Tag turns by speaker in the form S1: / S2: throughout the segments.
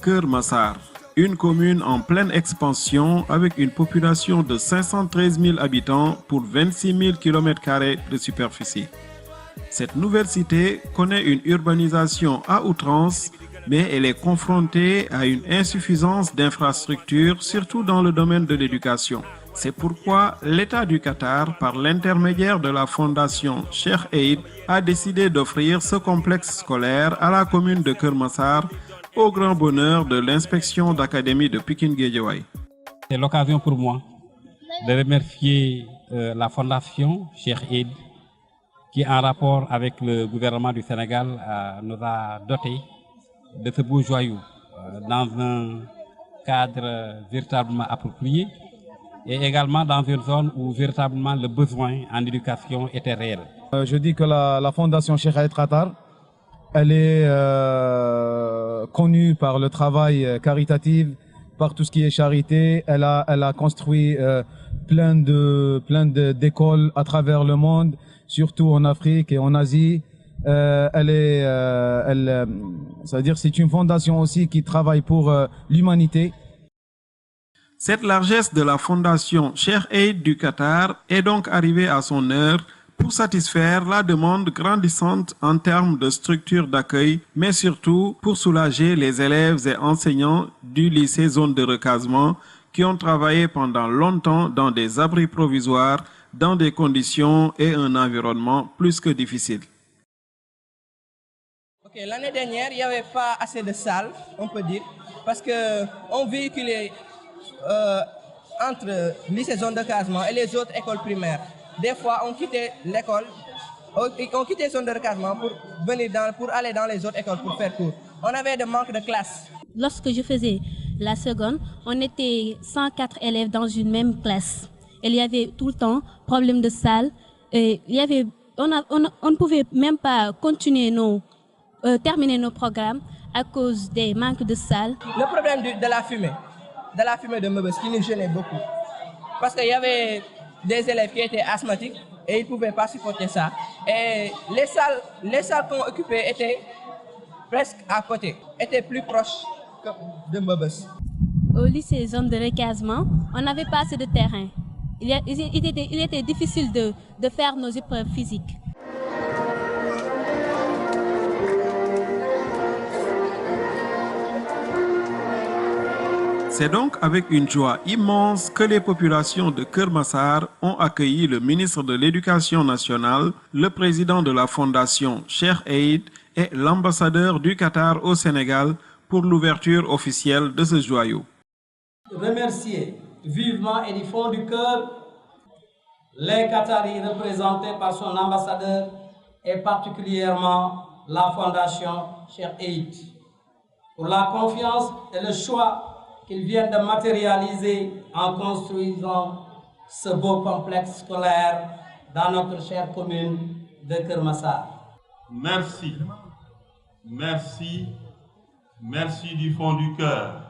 S1: Keur Massar, une commune en pleine expansion avec une population de 513 000 habitants pour 26 000 km² de superficie. Cette nouvelle cité connaît une urbanisation à outrance, mais elle est confrontée à une insuffisance d'infrastructures, surtout dans le domaine de l'éducation. C'est pourquoi l'État du Qatar, par l'intermédiaire de la fondation Cheikh Aid, a décidé d'offrir ce complexe scolaire à la commune de Keur Massar, au grand bonheur de l'inspection d'académie de Pikine-Guédiawaye.
S2: C'est l'occasion pour moi de remercier la fondation Cheikh Aid qui, en rapport avec le gouvernement du Sénégal, nous a doté de ce beau joyau dans un cadre véritablement approprié et également dans une zone où véritablement le besoin en éducation était réel.
S3: Je dis que la fondation Cheikh Aid Qatar, elle est connue par le travail caritatif, par tout ce qui est charité. Elle a construit plein d'écoles à travers le monde, surtout en Afrique et en Asie. C'est-à-dire c'est une fondation aussi qui travaille pour l'humanité.
S1: Cette largesse de la fondation Cheikh Aid du Qatar est donc arrivée à son heure pour satisfaire la demande grandissante en termes de structures d'accueil, mais surtout pour soulager les élèves et enseignants du lycée zone de recasement qui ont travaillé pendant longtemps dans des abris provisoires, dans des conditions et un environnement plus que difficiles.
S4: L'année dernière, il n'y avait pas assez de salles, on peut dire, parce qu'on véhiculait entre lycée zone de recasement et les autres écoles primaires. Des fois, on quittait l'école, on quittait zone de recasement pour aller dans les autres écoles pour faire cours. On avait des manques de classes.
S5: Lorsque je faisais la seconde, on était 104 élèves dans une même classe. Il y avait tout le temps problème de salle. Et on ne pouvait même pas continuer terminer nos programmes à cause des manques de salles.
S4: Le problème de la fumée de Meubeuss qui nous gênait beaucoup. Parce qu'il y avait des élèves qui étaient asthmatiques et ils ne pouvaient pas supporter ça. Et les salles qu'on occupait étaient presque à côté, étaient plus proches de Meubeuss.
S5: Au lycée zone de recasement, on n'avait pas assez de terrain. Il était difficile de faire nos épreuves physiques.
S1: C'est donc avec une joie immense que les populations de Keur Massar ont accueilli le ministre de l'Éducation nationale, le président de la fondation Cheikh Aid et l'ambassadeur du Qatar au Sénégal pour l'ouverture officielle de ce joyau.
S6: Remercier vivement et du fond du cœur les Qataris représentés par son ambassadeur et particulièrement la fondation Cheikh Aid pour la confiance et le choix qu'ils viennent de matérialiser en construisant ce beau complexe scolaire dans notre chère commune de Keur Massar.
S7: Merci, merci, merci du fond du cœur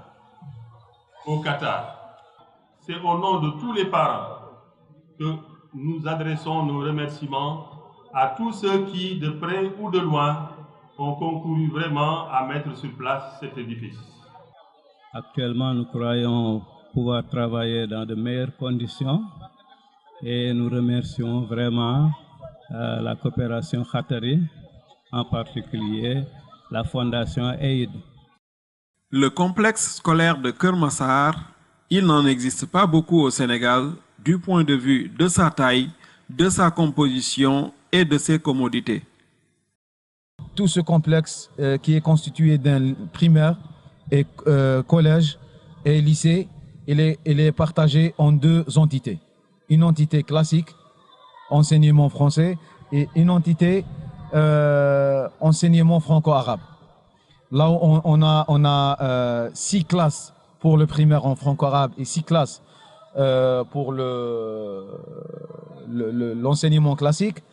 S7: au Qatar. C'est au nom de tous les parents que nous adressons nos remerciements à tous ceux qui, de près ou de loin, ont concouru vraiment à mettre sur place cet édifice.
S8: Actuellement, nous croyons pouvoir travailler dans de meilleures conditions et nous remercions vraiment la coopération qatari, en particulier la fondation Aid.
S1: Le complexe scolaire de Keur Massar, il n'en existe pas beaucoup au Sénégal du point de vue de sa taille, de sa composition et de ses commodités.
S3: Tout ce complexe qui est constitué d'un primaire et collège et lycée, il est partagé en deux entités. Une entité classique, enseignement français, et une entité enseignement franco-arabe. Là où on a 6 classes pour le primaire en franco-arabe et 6 classes pour l'enseignement classique.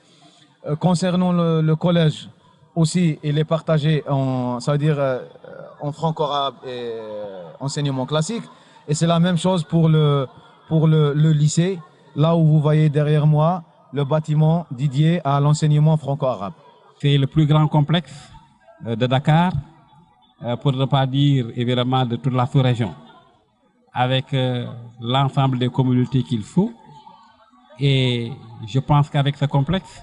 S3: Concernant le collège aussi, il est partagé en franco-arabe et enseignement classique. Et c'est la même chose pour le lycée, là où vous voyez derrière moi le bâtiment dédié à l'enseignement franco-arabe.
S2: C'est le plus grand complexe de Dakar pour ne pas dire évidemment de toute la sous-région, avec l'ensemble des communautés qu'il faut. Et je pense qu'avec ce complexe,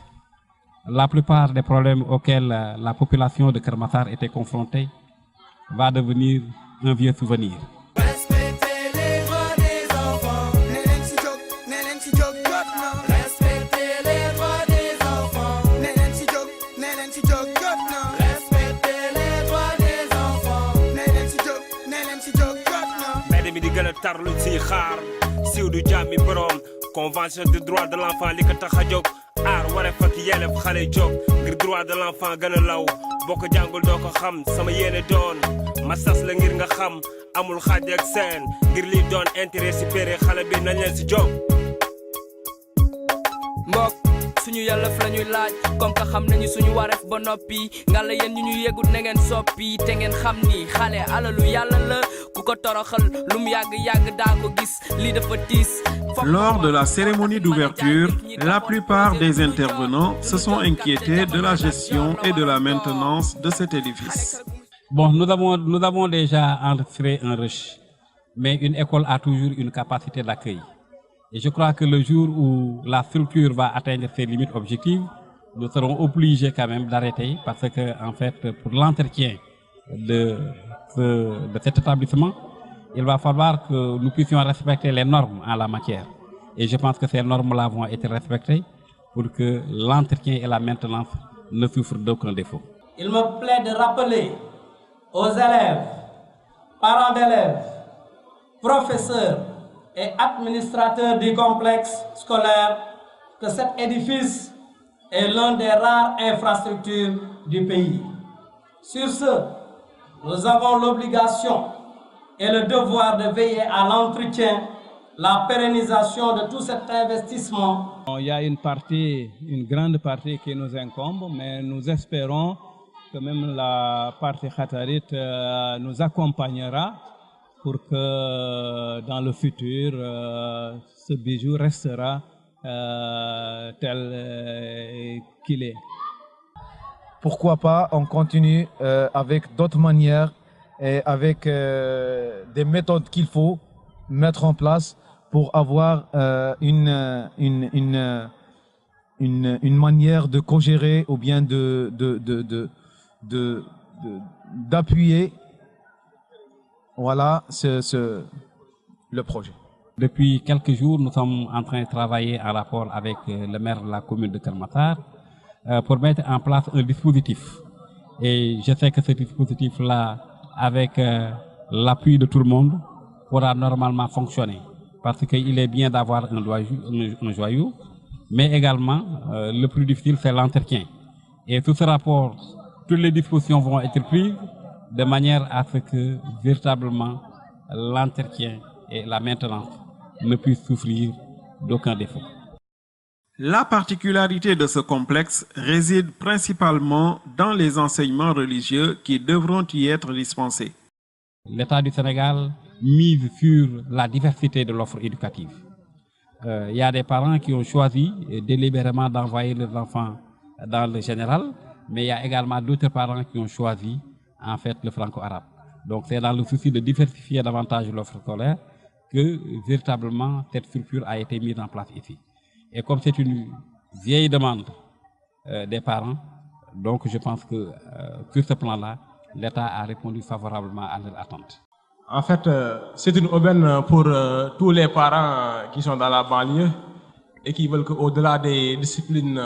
S2: la plupart des problèmes auxquels la population de Keur Massar était confrontée va devenir un vieux souvenir.
S9: Respectez les droits des enfants. Respectez les droits des enfants. Respectez les droits des enfants.
S10: mbedd mi di gën a tar luñ siy xaar siiw du jàmmi borom convention de droit de l'enfant li ko tax a jóg aar wareef ak yelleef xale jóg ngir droit de l'enfant gën a law boo ko jàngul doo ko xam sama yéene doon ma sas la ngir nga xam amul xaaj ak seen ngir li doon intérêt supérieur xale bi nañ leen si jóg
S11: mbokk suñu yàlla fa lañuy laaj comme que xam nañu suñu wareef ba noppi ngalla yéen ñu ñu yeggut na ngeen soppi te ngeen xam ni xale alalu yàlla la ku ko toroxal lu mu yàgg daa ko gis lii dafa tiis.
S1: Lors de la cérémonie d'ouverture, la plupart des intervenants se sont inquiétés de la gestion et de la maintenance de cet édifice.
S2: Bon, nous avons déjà enregistré un rush, mais une école a toujours une capacité d'accueil. Et je crois que le jour où la structure va atteindre ses limites objectives, nous serons obligés quand même d'arrêter parce que, en fait, pour l'entretien de cet établissement, il va falloir que nous puissions respecter les normes en la matière. Et je pense que ces normes-là vont être respectées pour que l'entretien et la maintenance ne souffrent d'aucun défaut.
S6: Il me plaît de rappeler aux élèves, parents d'élèves, professeurs et administrateurs du complexe scolaire que cet édifice est l'un des rares infrastructures du pays. Sur ce, nous avons l'obligation et le devoir de veiller à l'entretien, la pérennisation de tout cet investissement.
S8: Il y a une grande partie qui nous incombe, mais nous espérons que même la partie khatarite nous accompagnera pour que dans le futur, ce bijou restera tel qu'il est.
S3: Pourquoi pas, on continue avec d'autres manières et avec des méthodes qu'il faut mettre en place pour avoir une manière de co-gérer ou bien d'appuyer voilà le projet.
S2: Depuis quelques jours, nous sommes en train de travailler en rapport avec le maire de la commune de Keur Massar pour mettre en place un dispositif. Et je sais que ce dispositif-là, avec l'appui de tout le monde, pourra normalement fonctionner. Parce qu'il est bien d'avoir un joyau, mais également, le plus difficile, c'est l'entretien. Et tout ce rapport, toutes les dispositions vont être prises de manière à ce que, véritablement, l'entretien et la maintenance ne puissent souffrir d'aucun défaut.
S1: La particularité de ce complexe réside principalement dans les enseignements religieux qui devront y être dispensés.
S2: L'État du Sénégal mise sur la diversité de l'offre éducative. Il y a des parents qui ont choisi délibérément d'envoyer leurs enfants dans le général, mais il y a également d'autres parents qui ont choisi en fait le franco-arabe. Donc c'est dans le souci de diversifier davantage l'offre scolaire que véritablement cette structure a été mise en place ici. Et comme c'est une vieille demande des parents, donc je pense que sur ce plan-là, l'État a répondu favorablement à leurs attentes.
S12: En fait, c'est une aubaine pour tous les parents qui sont dans la banlieue et qui veulent qu'au-delà des disciplines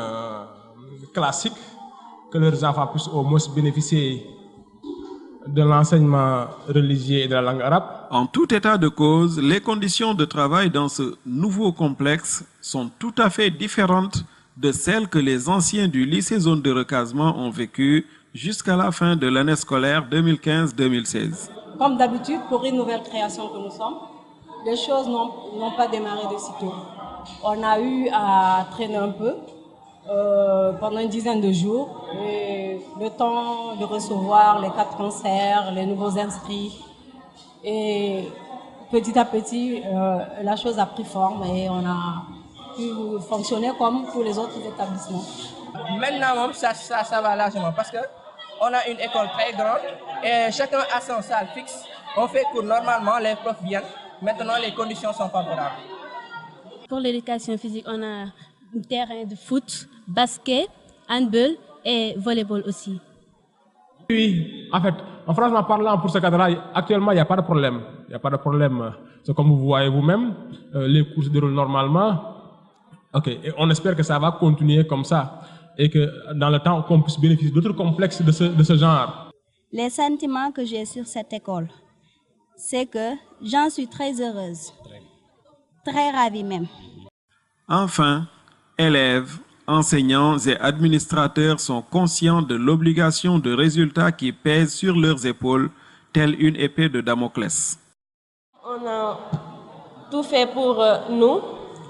S12: classiques, que leurs enfants puissent au moins bénéficier de l'enseignement religieux et de la langue arabe.
S1: En tout état de cause, les conditions de travail dans ce nouveau complexe sont tout à fait différentes de celles que les anciens du lycée zone de recasement ont vécues jusqu'à la fin de l'année scolaire 2015-2016.
S13: Comme d'habitude, pour une nouvelle création que nous sommes, les choses n'ont pas démarré de sitôt. On a eu à traîner un peu pendant une dizaine de jours, et le temps de recevoir les 4 concerts, les nouveaux inscrits. Et petit à petit, la chose a pris forme et on a pu fonctionner comme tous les autres établissements.
S4: Maintenant, ça va largement parce que on a une école très grande et chacun a son salle fixe. On fait cours normalement, les profs viennent. Maintenant, les conditions sont favorables.
S5: Pour l'éducation physique, on a un terrain de foot, basket, handball et volleyball aussi.
S12: Oui, en fait, franchement parlant, pour ce cadre-là, actuellement, il n'y a pas de problème. Il n'y a pas de problème. C'est comme vous voyez vous-même, les cours se déroulent normalement. Ok, et on espère que ça va continuer comme ça et que dans le temps, qu'on puisse bénéficier d'autres complexes de ce genre.
S14: Les sentiments que j'ai sur cette école, c'est que j'en suis très heureuse, très ravie même.
S1: Enfin, élèves, enseignants et administrateurs sont conscients de l'obligation de résultats qui pèse sur leurs épaules, telle une épée de Damoclès.
S15: On a tout fait pour nous.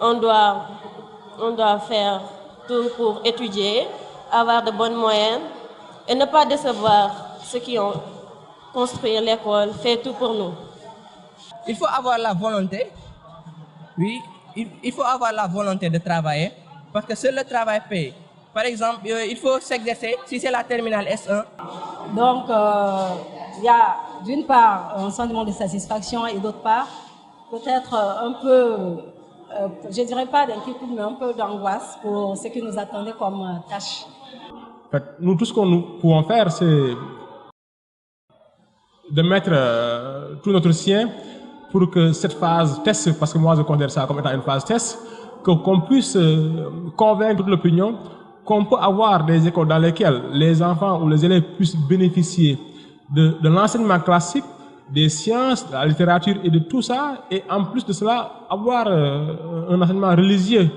S15: On doit faire tout pour étudier, avoir de bonnes moyennes et ne pas décevoir ceux qui ont construit l'école, fait tout pour nous.
S4: Il faut avoir la volonté, oui, il faut avoir la volonté de travailler parce que seul le travail paye. Par exemple, il faut s'exercer si c'est la terminale S1.
S13: Donc, il y a d'une part un sentiment de satisfaction et d'autre part, peut-être un peu, je ne dirais pas d'inquiétude, mais un peu d'angoisse pour ce qui nous attendait comme tâche.
S12: En fait, nous, tout ce que nous pouvons faire, c'est de mettre tout notre sien pour que cette phase test, parce que moi je considère ça comme étant une phase test, qu'on puisse convaincre toute l'opinion qu'on peut avoir des écoles dans lesquelles les enfants ou les élèves puissent bénéficier de l'enseignement classique, des sciences, de la littérature et de tout ça, et en plus de cela, avoir un enseignement religieux.